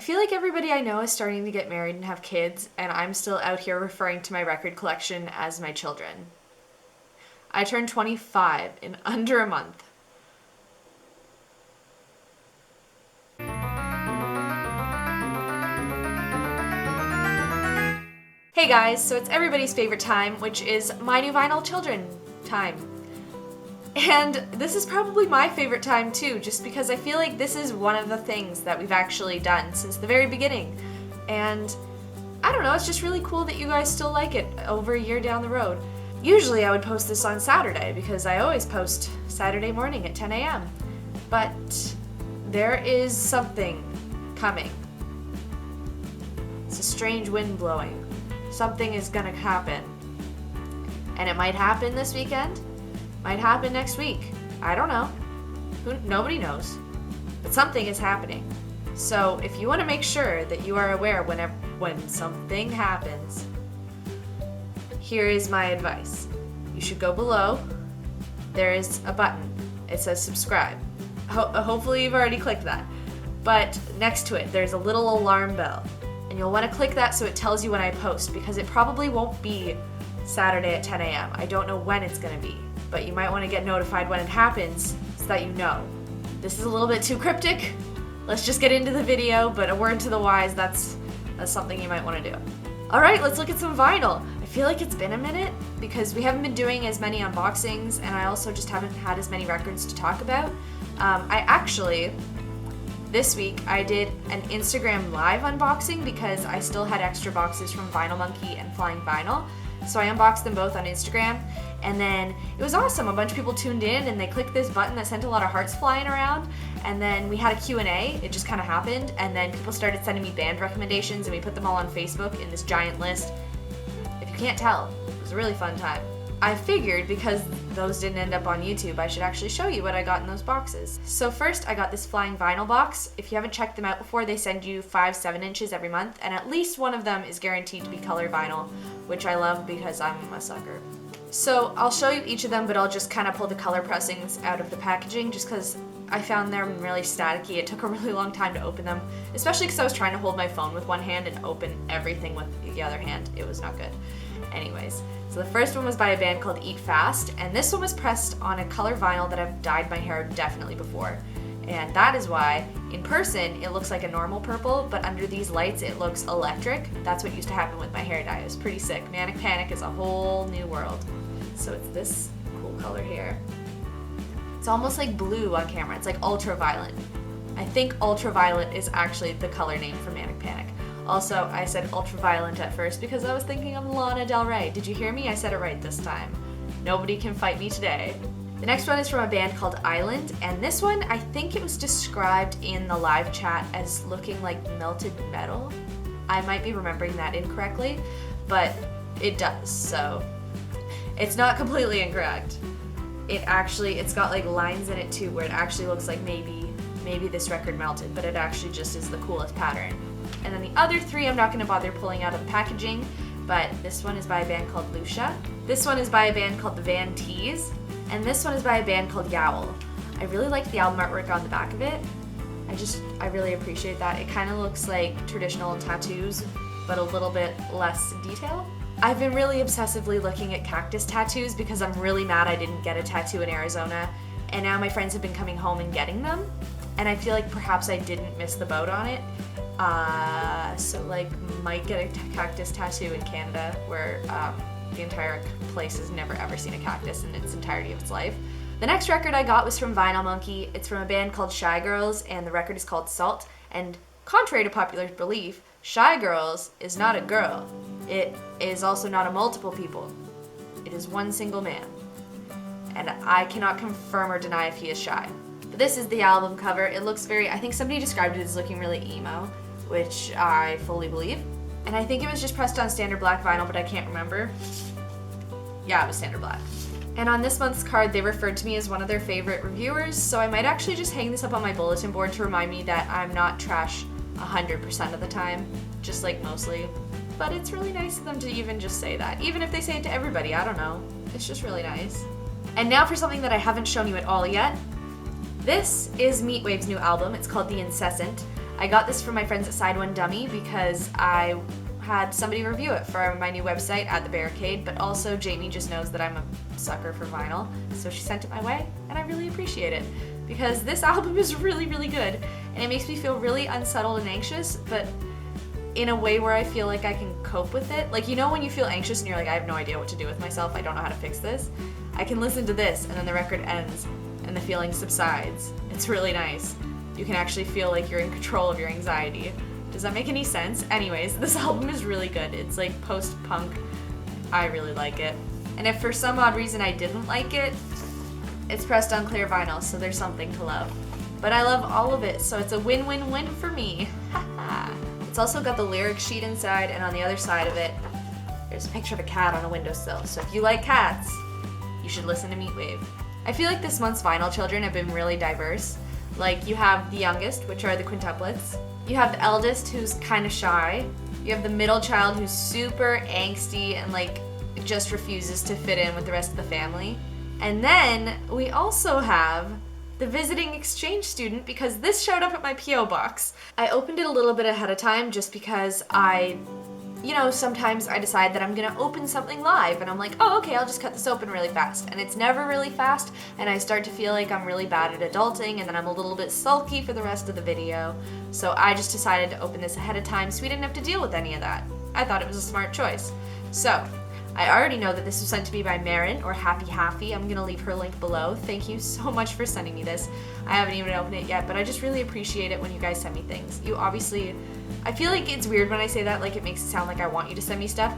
feel like everybody I know is starting to get married and have kids, and I'm still out here referring to my record collection as my children. I turned 25 in under a month. Hey guys, so it's everybody's favorite time, which is my new vinyl children time. And this is probably my favorite time too, just because I feel like this is one of the things that we've actually done since the very beginning. And I don't know, it's just really cool that you guys still like it over a year down the road. Usually I would post this on Saturday because I always post Saturday morning at 10 a.m. But there is something coming. It's a strange wind blowing. Something is gonna happen. And it might happen this weekend. Might happen next week. I don't know. Nobody knows. But something is happening. So if you want to make sure that you are aware when something happens, here is my advice. You should go below. There is a button. It says subscribe. Hopefully you've already clicked that. But next to it, there's a little alarm bell. And you'll want to click that so it tells you when I post, because it probably won't be Saturday at 10 a.m. I don't know when it's going to be. But you might want to get notified when it happens so that you know. This is a little bit too cryptic. Let's just get into the video, but a word to the wise, that's something you might want to do. Alright, let's look at some vinyl. I feel like it's been a minute because we haven't been doing as many unboxings, and I also just haven't had as many records to talk about. This week I did an Instagram live unboxing because I still had extra boxes from Vinylmnky and Flying Vinyl. So I unboxed them both on Instagram, and then it was awesome. A bunch of people tuned in and they clicked this button that sent a lot of hearts flying around, and then we had a Q&A. It just kind of happened, and then people started sending me band recommendations, and we put them all on Facebook in this giant list. If you can't tell, it was a really fun time. I figured because those didn't end up on YouTube, I should actually show you what I got in those boxes. So first, I got this Flying Vinyl box. If you haven't checked them out before, they send you 5 7-inches every month, and at least one of them is guaranteed to be color vinyl, which I love because I'm a sucker. So I'll show you each of them, but I'll just kind of pull the color pressings out of the packaging just because I found them really staticky. It took a really long time to open them, especially because I was trying to hold my phone with one hand and open everything with the other hand. It was not good. Anyways, so the first one was by a band called Eat Fast, and this one was pressed on a color vinyl that I've dyed my hair definitely before. And that is why, in person, it looks like a normal purple, but under these lights, it looks electric. That's what used to happen with my hair dye. It was pretty sick. Manic Panic is a whole new world. So it's this cool color here. It's almost like blue on camera. It's like ultraviolet. I think ultraviolet is actually the color name for Manic Panic. Also, I said ultraviolet at first because I was thinking of Lana Del Rey. Did you hear me? I said it right this time. Nobody can fight me today. The next one is from a band called Island, and this one, I think it was described in the live chat as looking like melted metal. I might be remembering that incorrectly, but it does, so it's not completely incorrect. It's got like lines in it too where it actually looks like maybe this record melted, but it actually just is the coolest pattern. And then the other three I'm not going to bother pulling out of the packaging, but this one is by a band called Lucia. This one is by a band called the Van Tees, and this one is by a band called Yowl. I really like the album artwork on the back of it. I really appreciate that. It kind of looks like traditional tattoos, but a little bit less detail. I've been really obsessively looking at cactus tattoos because I'm really mad I didn't get a tattoo in Arizona, and now my friends have been coming home and getting them, and I feel like perhaps I didn't miss the boat on it. So like might get a cactus tattoo in Canada where the entire place has never ever seen a cactus in its entirety of its life. The next record I got was from Vinylmnky. It's from a band called Shy Girls, and the record is called Salt. And contrary to popular belief, Shy Girls is not a girl. It is also not a multiple people. It is one single man. And I cannot confirm or deny if he is shy. But this is the album cover. It looks I think somebody described it as looking really emo, which I fully believe. And I think it was just pressed on standard black vinyl, but I can't remember. Yeah, it was standard black. And on this month's card, they referred to me as one of their favorite reviewers, so I might actually just hang this up on my bulletin board to remind me that I'm not trash 100% of the time, just like mostly. But it's really nice of them to even just say that. Even if they say it to everybody, I don't know. It's just really nice. And now for something that I haven't shown you at all yet. This is Meatwave's new album. It's called The Incessant. I got this from my friends at Side One Dummy because I had somebody review it for my new website at the Barricade, but also Jamie just knows that I'm a sucker for vinyl, so she sent it my way, and I really appreciate it because this album is really, really good, and it makes me feel really unsettled and anxious, but in a way where I feel like I can cope with it. Like, you know when you feel anxious and you're like, I have no idea what to do with myself, I don't know how to fix this? I can listen to this, and then the record ends, and the feeling subsides. It's really nice. You can actually feel like you're in control of your anxiety. Does that make any sense? Anyways, this album is really good. It's like post-punk. I really like it. And if for some odd reason I didn't like it, it's pressed on clear vinyl, so there's something to love. But I love all of it, so it's a win-win-win for me. It's also got the lyric sheet inside, and on the other side of it, there's a picture of a cat on a windowsill. So if you like cats, you should listen to Meatwave. I feel like this month's vinyl children have been really diverse. Like, you have the youngest, which are the quintuplets. You have the eldest, who's kind of shy. You have the middle child, who's super angsty and like just refuses to fit in with the rest of the family. And then we also have the visiting exchange student, because this showed up at my P.O. box. I opened it a little bit ahead of time just because sometimes I decide that I'm gonna open something live and I'm like, oh, okay, I'll just cut this open really fast. And it's never really fast, and I start to feel like I'm really bad at adulting, and then I'm a little bit sulky for the rest of the video. So I just decided to open this ahead of time so we didn't have to deal with any of that. I thought it was a smart choice. So, I already know that this was sent to me by Marin, or Happy Happy. I'm gonna leave her link below. Thank you so much for sending me this. I haven't even opened it yet, but I just really appreciate it when you guys send me things. You obviously, I feel like it's weird when I say that, like it makes it sound like I want you to send me stuff.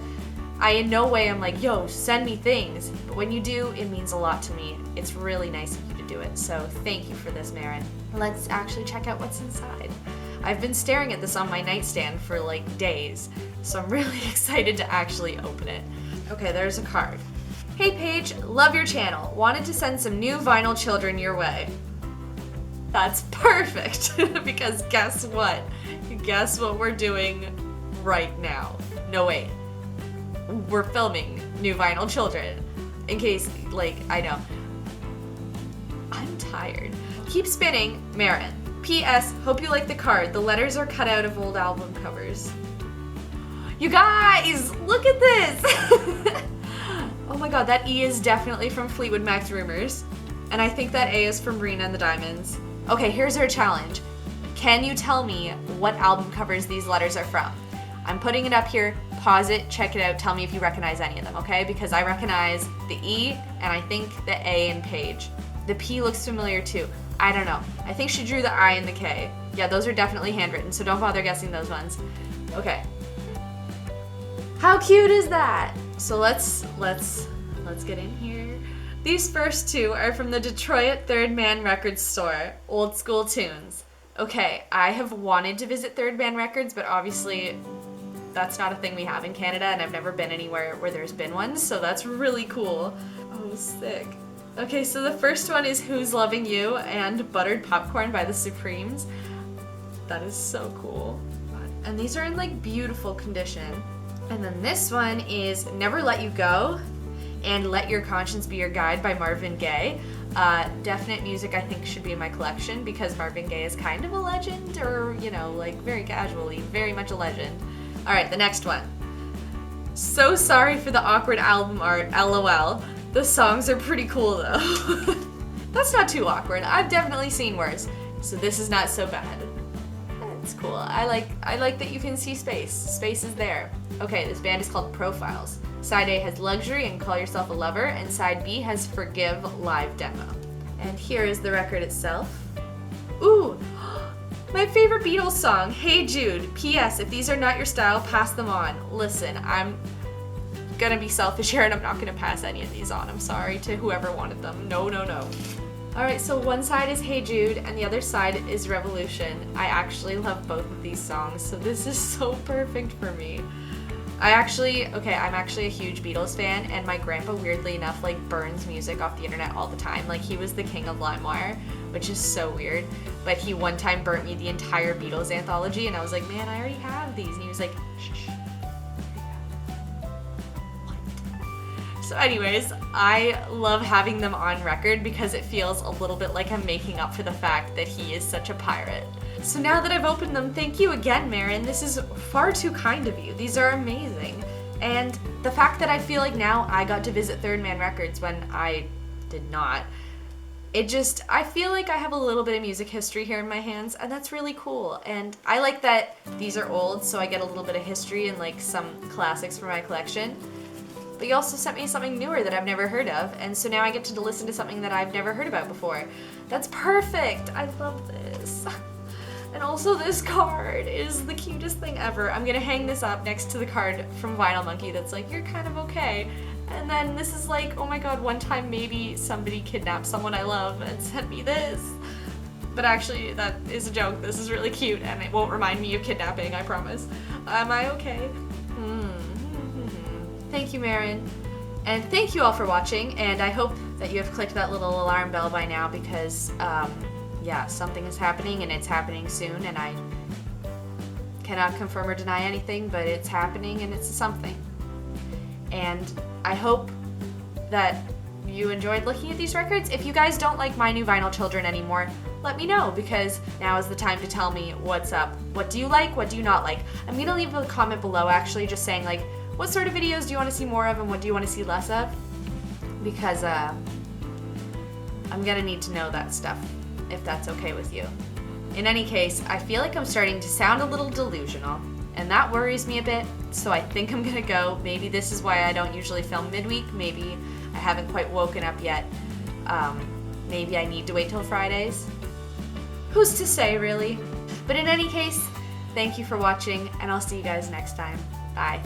I in no way am like, yo, send me things. But when you do, it means a lot to me. It's really nice of you to do it. So thank you for this, Marin. Let's actually check out what's inside. I've been staring at this on my nightstand for like days, so I'm really excited to actually open it. Okay, there's a card. Hey Paige, love your channel. Wanted to send some new vinyl children your way. That's perfect, because guess what? Guess what we're doing right now? No, wait. We're filming new vinyl children. In case, like, I know. I'm tired. Keep spinning, Marin. P.S. Hope you like the card. The letters are cut out of old album covers. You guys, look at this! Oh my god, that E is definitely from Fleetwood Mac's Rumors. And I think that A is from Rena and the Diamonds. Okay, here's our challenge. Can you tell me what album covers these letters are from? I'm putting it up here, pause it, check it out, tell me if you recognize any of them, okay? Because I recognize the E, and I think the A in Paige. The P looks familiar too. I don't know. I think she drew the I and the K. Yeah, those are definitely handwritten, so don't bother guessing those ones. Okay. How cute is that? So let's get in here. These first two are from the Detroit Third Man Records store, old school tunes. Okay, I have wanted to visit Third Man Records, but obviously that's not a thing we have in Canada, and I've never been anywhere where there's been one, so that's really cool. Oh, sick. Okay, so the first one is Who's Loving You and Buttered Popcorn by the Supremes. That is so cool. And these are in like beautiful condition. And then this one is Never Let You Go and Let Your Conscience Be Your Guide by Marvin Gaye. Definite music I think should be in my collection because Marvin Gaye is kind of a legend, or, you know, like very casually, very much a legend. Alright, the next one. So sorry for the awkward album art, LOL. The songs are pretty cool though. That's not too awkward. I've definitely seen worse. So this is not so bad. That's cool. I like that you can see space. Space is there. Okay, this band is called Profiles. Side A has Luxury and Call Yourself a Lover, and side B has Forgive live demo. And here is the record itself. Ooh, my favorite Beatles song, Hey Jude. P.S. If these are not your style, pass them on. Listen, I'm gonna be selfish here and I'm not gonna pass any of these on. I'm sorry to whoever wanted them. No, no, no. Alright, so one side is Hey Jude and the other side is Revolution. I actually love both of these songs, so this is so perfect for me. I'm actually a huge Beatles fan, and my grandpa, weirdly enough, like burns music off the internet all the time. Like, he was the king of LimeWire, which is so weird. But he one time burnt me the entire Beatles anthology, and I was like, man, I already have these. And he was like, shh. So anyways, I love having them on record because it feels a little bit like I'm making up for the fact that he is such a pirate. So now that I've opened them, thank you again, Marin. This is far too kind of you. These are amazing. And the fact that I feel like now I got to visit Third Man Records when I did not, I feel like I have a little bit of music history here in my hands, and that's really cool. And I like that these are old, so I get a little bit of history and like some classics for my collection. But you also sent me something newer that I've never heard of, and so now I get to listen to something that I've never heard about before. That's perfect! I love this. And also this card is the cutest thing ever. I'm gonna hang this up next to the card from Vinylmnky that's like, you're kind of okay. And then this is like, oh my god, one time maybe somebody kidnapped someone I love and sent me this. But actually, that is a joke. This is really cute and it won't remind me of kidnapping, I promise. Am I okay? Thank you, Marin. And thank you all for watching, and I hope that you have clicked that little alarm bell by now because, yeah, something is happening and it's happening soon, and I cannot confirm or deny anything, but it's happening and it's something. And I hope that you enjoyed looking at these records. If you guys don't like My New Vinyl Children anymore, let me know, because now is the time to tell me what's up. What do you like? What do you not like? I'm gonna leave a comment below actually just saying like, what sort of videos do you want to see more of and what do you want to see less of? Because I'm gonna need to know that stuff, if that's okay with you. In any case, I feel like I'm starting to sound a little delusional, and that worries me a bit, so I think I'm gonna go. Maybe this is why I don't usually film midweek. Maybe I haven't quite woken up yet. Maybe I need to wait till Fridays. Who's to say, really? But in any case, thank you for watching, and I'll see you guys next time. Bye.